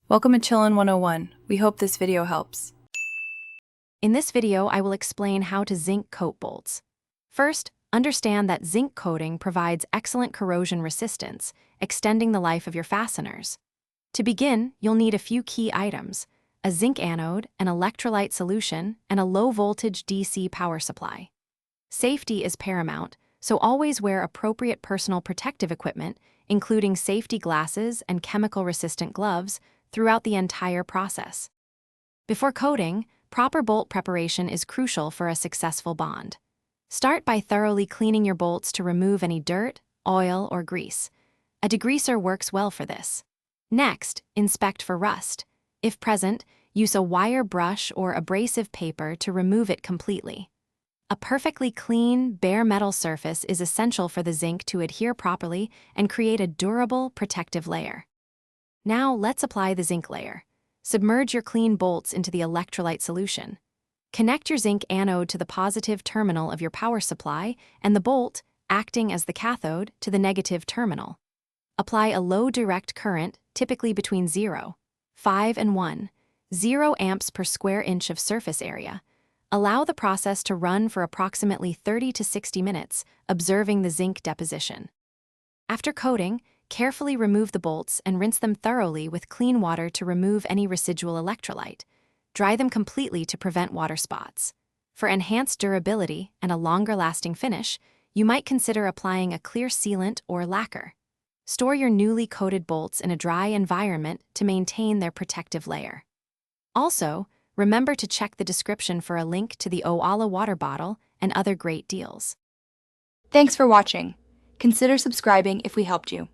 Welcome to Chillin' 101. We hope this video helps. In this video, I will explain how to zinc coat bolts. First, understand that zinc coating provides excellent corrosion resistance, extending the life of your fasteners. To begin, you'll need a few key items: a zinc anode, an electrolyte solution, and a low-voltage DC power supply. Safety is paramount, so always wear appropriate personal protective equipment, including safety glasses and chemical-resistant gloves, throughout the entire process. Before coating, proper bolt preparation is crucial for a successful bond. Start by thoroughly cleaning your bolts to remove any dirt, oil, or grease. A degreaser works well for this. Next, inspect for rust. If present, use a wire brush or abrasive paper to remove it completely. A perfectly clean, bare metal surface is essential for the zinc to adhere properly and create a durable, protective layer. Now let's apply the zinc layer. Submerge your clean bolts into the electrolyte solution. Connect your zinc anode to the positive terminal of your power supply and the bolt, acting as the cathode, to the negative terminal. Apply a low direct current, typically between 0.5 and 1.0 amps per square inch of surface area. Allow the process to run for approximately 30 to 60 minutes, observing the zinc deposition. After coating, carefully remove the bolts and rinse them thoroughly with clean water to remove any residual electrolyte. Dry them completely to prevent water spots. For enhanced durability and a longer-lasting finish, you might consider applying a clear sealant or lacquer. Store your newly coated bolts in a dry environment to maintain their protective layer. Also, remember to check the description for a link to the Oala water bottle and other great deals. Thanks for watching. Consider subscribing if we helped you.